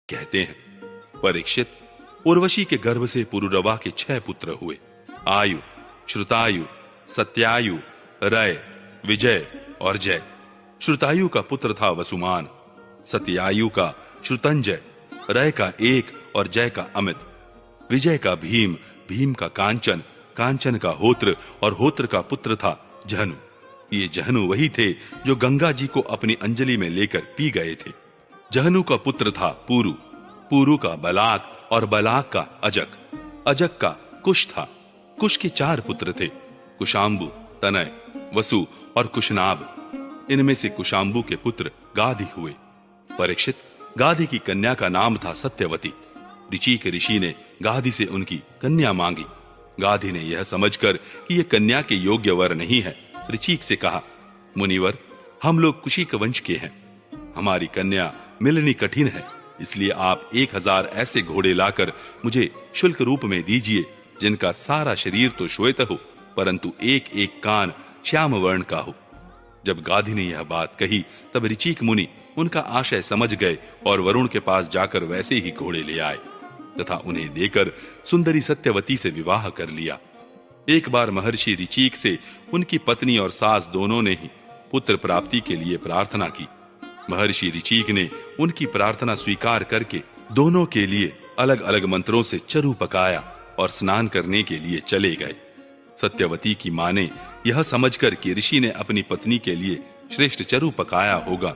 कहते हैं, परीक्षित, उर्वशी के गर्भ से पुरुरवा के 6 पुत्र हुए। आयु, श्रुतायु, सत्यायु, रय, विजय और जय। श्रुतायु का पुत्र था वसुमान, सत्यायु का श्रुतंजय, रय का एक और जय का अमित, विजय का भीम, भीम का कांचन, कांचन का होत्र और होत्र का पुत्र था जहनु। ये जहनु वही थे जो गंगा जी को अपनी अंजलि में लेकर पी गए थे। जहनु का पुत्र था पुरु, पुरु का बलाक और बलाक का अजक, अजक का कुश था। कुश के 4 पुत्र थे, कुशाम्बु, तनय, वसु और कुशनाभ। इनमें से कुशाम्बु के पुत्र गाधी हुए। परीक्षित, गाधी की कन्या का नाम था सत्यवती। ऋचिक ऋषि ने गाधी से उनकी कन्या मांगी। गाधी ने यह समझकर कि यह कन्या के योग्य वर नहीं है, ऋचिक से कहा, मुनिवर, हम लोग कुशिक वंश के हैं, हमारी कन्या मिलनी कठिन है, इसलिए आप 1000 ऐसे घोड़े लाकर मुझे शुल्क रूप में दीजिए जिनका सारा शरीर तो श्वेत हो, परंतु एक एक कान श्याम वर्ण का हो। जब गाधी ने यह बात कही तब ऋचिक मुनि उनका आशय समझ गए और वरुण के पास जाकर वैसे ही घोड़े ले आए तथा उन्हें देकर सुंदरी सत्यवती से विवाह कर लिया। एक बार महर्षि ऋचिक से उनकी पत्नी और सास दोनों ने ही पुत्र प्राप्ति के लिए प्रार्थना की। महर्षि ऋचिक ने उनकी प्रार्थना स्वीकार करके दोनों के लिए अलग अलग मंत्रों से चरु पकाया और स्नान करने के लिए चले गए। सत्यवती की मां ने यह समझकर कि ऋषि ने अपनी पत्नी के लिए श्रेष्ठ चरु पकाया होगा,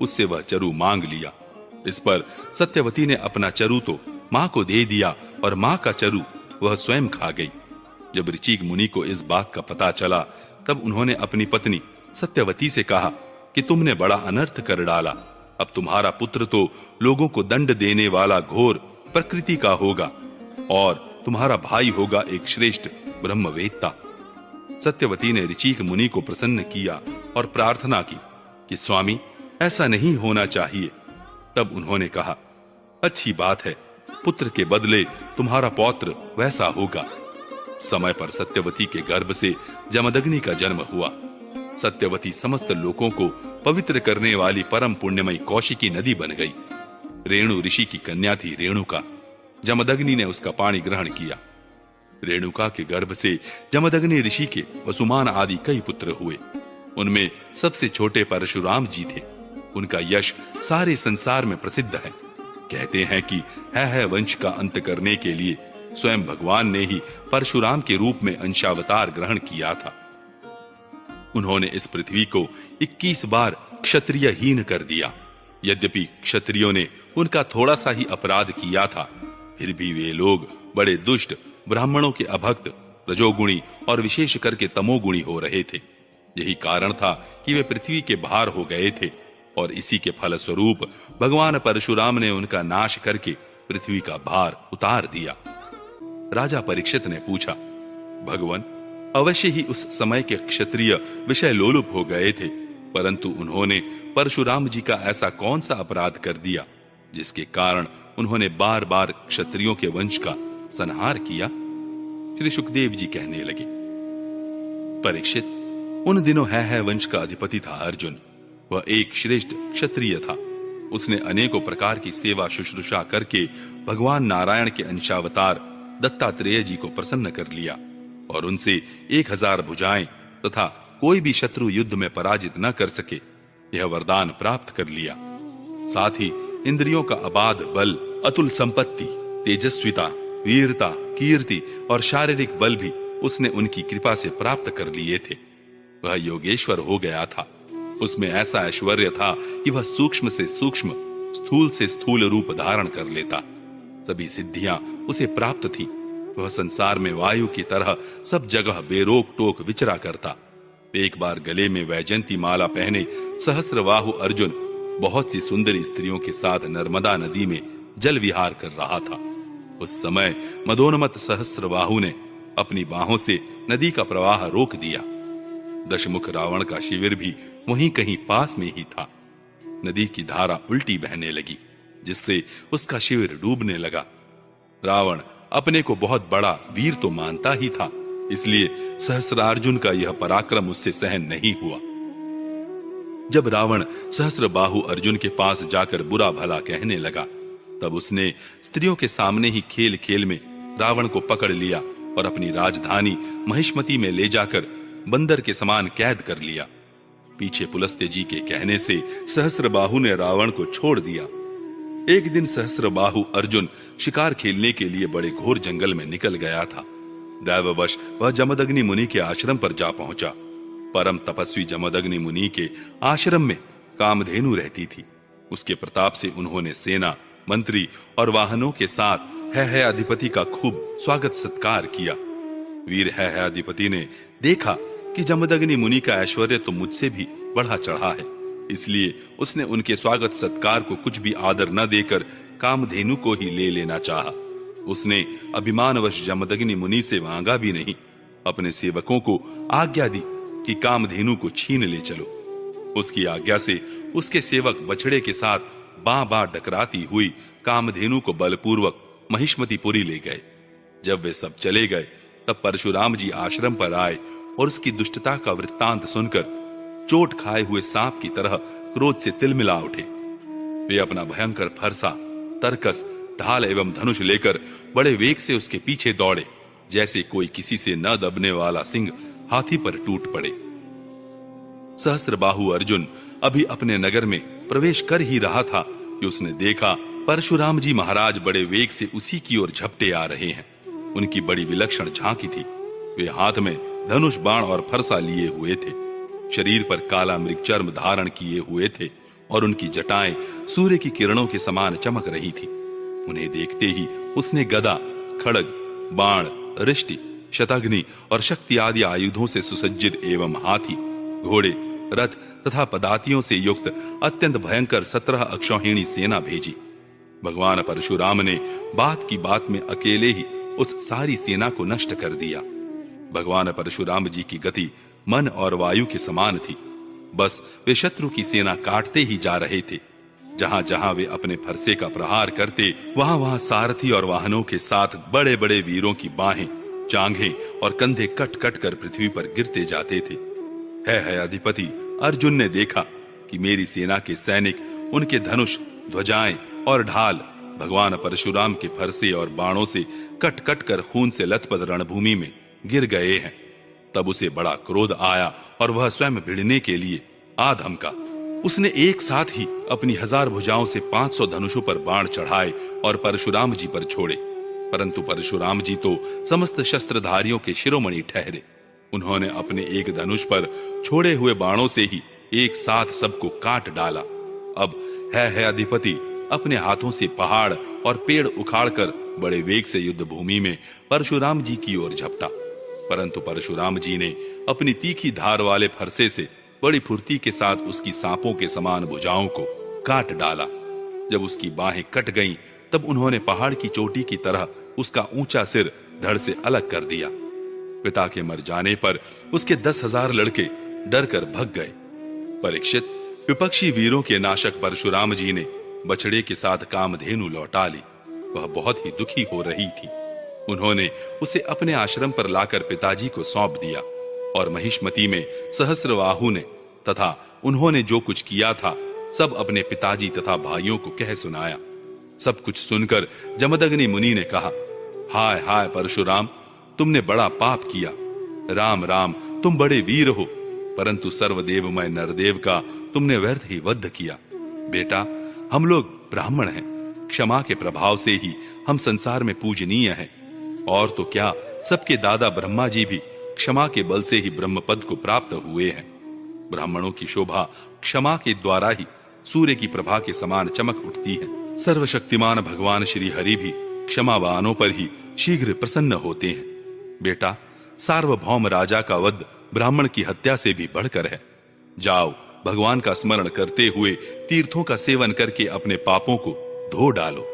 उससे वह चरु मांग लिया। इस पर सत्यवती ने अपना चरु तो मां को दे दिया और मां का चरु वह स्वयं खा गई। जब ऋचिक मुनि को इस बात का पता चला तब उन्होंने अपनी पत्नी सत्यवती से कहा कि तुमने बड़ा अनर्थ कर डाला। अब तुम्हारा पुत्र तो लोगों को दंड देने वाला घोर प्रकृति का होगा और तुम्हारा भाई होगा एक श्रेष्ठ ब्रह्मवेत्ता। सत्यवती ने ऋचिक मुनि को प्रसन्न किया और प्रार्थना की कि स्वामी, ऐसा नहीं होना चाहिए। तब उन्होंने कहा, अच्छी बात है, पुत्र के बदले तुम्हारा पौत्र वैसा होगा। समय पर सत्यवती के गर्भ से जमदग्नि का जन्म हुआ। सत्यवती समस्त लोकों को पवित्र करने वाली परम पुण्यमयी कौशिकी नदी बन गई। रेणु ऋषि की कन्या थी रेणुका। जमदग्नि ने उसका पानी ग्रहण किया। रेणुका के गर्भ से जमदग्नि ऋषि के वसुमान आदि कई पुत्र हुए। उनमें सबसे छोटे परशुराम जी थे। उनका यश सारे संसार में प्रसिद्ध है। कहते हैं कि है वंश का अंत करने के लिए स्वयं भगवान ने ही परशुराम के रूप में अंशावतार ग्रहण किया था। उन्होंने इस पृथ्वी को 21 बार क्षत्रियहीन कर दिया। यद्यपि क्षत्रियों ने उनका थोड़ा सा ही अपराध किया था, फिर भी वे लोग बड़े दुष्ट, ब्राह्मणों के अभक्त, रजोगुणी और विशेष करके तमोगुणी हो रहे थे। यही कारण था कि वे पृथ्वी के भार हो गए थे और इसी के फलस्वरूप भगवान परशुराम ने उनका नाश करके पृथ्वी का भार उतार दिया। राजा परीक्षित ने पूछा, भगवान, अवश्य ही उस समय के क्षत्रिय विषय लोलुप हो गए थे, परंतु उन्होंने परशुराम जी का ऐसा कौन सा अपराध कर दिया जिसके कारण उन्होंने बार बार क्षत्रियों के वंश का संहार किया? श्री सुखदेव जी कहने लगे, परीक्षित, उन दिनों है वंश का अधिपति था अर्जुन। वह एक श्रेष्ठ क्षत्रिय था। उसने अनेकों प्रकार की सेवा शुश्रूषा करके भगवान नारायण के अंशावतार दत्तात्रेय जी को प्रसन्न कर लिया और उनसे 1000 भुजाएं तथा कोई भी शत्रु युद्ध में पराजित न कर सके यह वरदान प्राप्त कर लिया। साथ ही इंद्रियों का अबाध बल, अतुल संपत्ति, तेजस्विता, वीरता, कीर्ति और शारीरिक बल भी उसने उनकी कृपा से प्राप्त कर लिए थे। वह योगेश्वर हो गया था। उसमें ऐसा ऐश्वर्य था कि वह सूक्ष्म से सूक्ष्म, स्थूल से स्थूल रूप धारण कर लेता। सभी सिद्धियां उसे प्राप्त थी। वह संसार में वायु की तरह सब जगह बेरोक टोक विचरा करता। एक बार गले में वैजयंती माला पहने सहस्रबाहु अर्जुन बहुत सी सुंदरी स्त्रियों के साथ नर्मदा नदी में जल विहार कर रहा था। उस समय मदोन्मत्त सहस्रबाहु ने अपनी बाहों से नदी का प्रवाह रोक दिया। दशमुख रावण का शिविर भी वहीं कहीं पास में ही था। नदी की धारा उल्टी बहने लगी, जिससे उसका शिविर डूबने लगा। रावण अपने को बहुत बड़ा वीर तो मानता ही था, इसलिए सहस्रार्जुन का यह पराक्रम उससे सहन नहीं हुआ। जब रावण सहस्रबाहु अर्जुन के पास जाकर बुरा भला कहने लगा, तब उसने स्त्रियों के सामने ही खेल खेल में रावण को पकड़ लिया और अपनी राजधानी महिष्मती में ले जाकर बंदर के समान कैद कर लिया। पीछे पुलस्त्य जी के कहने से सहस्त्रबाहु ने रावण को छोड़ दिया। एक दिन सहस्त्रबाहु अर्जुन शिकार खेलने के लिए बड़े घोर जंगल में निकल गया था। दैववश वह जमदग्नि मुनि के आश्रम पर जा पहुंचा। परम तपस्वी जमदग्नि मुनि के आश्रम में कामधेनु रहती थी। उसके प्रताप से उन्होंने सेना, मंत्री और वाहनों के साथ है अधिपति का खूब स्वागत सत्कार किया। वीर है अधिपति ने देखा कि जमदग्नि मुनि का ऐश्वर्य तो मुझसे भी बढ़ा चढ़ा है, इसलिए उसने उनके स्वागत सत्कार को कुछ भी आदर न देकर कामधेनु को ही ले लेना चाहा। उसने अभिमानवश जमदग्नि मुनि से मांगा भी नहीं, अपने सेवकों को आज्ञा दी कि कामधेनु को छीन ले चलो। उसकी आज्ञा से उसके सेवक बछड़े के साथ बां बां डकराती हुई कामधेनु को बलपूर्वक महिष्मतीपुरी ले गए। जब वे सब चले गए तब परशुराम जी आश्रम पर आए और उसकी दुष्टता का वृत्तांत सुनकर चोट खाए हुए सांप की तरह क्रोध से तिलमिला उठे। वे अपना भयंकर फरसा, तरकस, ढाल एवं धनुष लेकर बड़े वेग से उसके पीछे दौड़े, जैसे कोई किसी से न दबने वाला सिंह हाथी पर टूट पड़े। सहस्त्रबाहु अर्जुन अभी अपने नगर में प्रवेश कर ही रहा था कि उसने देखा परशुराम जी महाराज बड़े वेग से उसी की ओर झपटे आ रहे हैं। उनकी बड़ी विलक्षण झांकी थी। वे हाथ में धनुष, बाण और फरसा लिए हुए थे। शरीर पर काला मृगचर्म धारण किए हुए थे और उनकी जटाएं सूर्य की किरणों के समान चमक रही थी। उन्हें देखते ही उसने गदा, खड़ग, बाण, रिष्टि, शतघ्नि और शक्ति आदि आयुधों से सुसज्जित एवं हाथी, घोड़े, रथ तथा पदातियों से युक्त अत्यंत भयंकर 17 अक्षौहिणी सेना भेजी। भगवान परशुराम ने बात की बात में अकेले ही उस सारी सेना को नष्ट कर दिया। भगवान परशुराम जी की गति मन और वायु के समान थी। बस वे शत्रु की सेना काटते ही जा रहे थे। जहां जहां वे अपने फरसे का प्रहार करते, वहां वहां सारथी और वाहनों के साथ बड़े बड़े वीरों की बाहें, जांघें और कंधे कट कट कर पृथ्वी पर गिरते जाते थे। है अधिपति अर्जुन ने देखा कि मेरी सेना के सैनिक, उनके धनुष, ध्वजाएं और ढाल भगवान परशुराम के फरसे और बाणों से कट कट कर खून से लथपथ रणभूमि में गिर गए हैं। तब उसे बड़ा क्रोध आया और वह स्वयं भिड़ने के लिए आ धमका। उसने एक साथ ही अपनी 1000 भुजाओं से 500 धनुषों पर बाण चढ़ाए और परशुराम जी पर छोड़े। परंतु परशुराम जी तो समस्त शस्त्रधारियों के शिरोमणि ठहरे। उन्होंने अपने एक धनुष पर छोड़े हुए बाणों से ही एक साथ सबको काट डाला। अब है अधिपति अपने हाथों से पहाड़ और पेड़ उखाड़कर बड़े वेग से युद्ध भूमि में परशुराम जी की ओर झपटा। परंतु परशुराम जी ने अपनी तीखी धार वाले फरसे से बड़ी फुर्ती के साथ उसकी सांपों के समान भुजाओं को काट डाला। जब उसकी बाहें कट गईं, तब उन्होंने पहाड़ की चोटी की तरह उसका ऊंचा सिर धड़ से अलग कर दिया। पिता के मर जाने पर उसके 10,000 लड़के डर कर भग गए। परीक्षित, विपक्षी वीरों के नाशक परशुराम जी ने बछड़े के साथ कामधेनु लौटा ली। वह बहुत ही दुखी हो रही थी। उन्होंने उसे अपने आश्रम पर लाकर पिताजी को सौंप दिया और महिष्मती में सहस्त्रबाहु ने तथा उन्होंने जो कुछ किया था सब अपने पिताजी तथा भाइयों को कह सुनाया। सब कुछ सुनकर जमदग्नि मुनि ने कहा, हाय हाय परशुराम, तुमने बड़ा पाप किया। राम राम, तुम बड़े वीर हो, परंतु सर्वदेवमय नरदेव का तुमने व्यर्थ ही वध किया। बेटा, हम लोग ब्राह्मण हैं, क्षमा के प्रभाव से ही हम संसार में पूजनीय हैं। और तो क्या, सबके दादा ब्रह्मा जी भी क्षमा के बल से ही ब्रह्म पद को प्राप्त हुए हैं। ब्राह्मणों की शोभा क्षमा के द्वारा ही सूर्य की प्रभा के समान चमक उठती है। सर्वशक्तिमान भगवान श्री हरि भी क्षमावानों पर ही शीघ्र प्रसन्न होते हैं। बेटा, सार्वभौम राजा का वध ब्राह्मण की हत्या से भी बढ़कर है। जाओ, भगवान का स्मरण करते हुए तीर्थों का सेवन करके अपने पापों को धो डालो।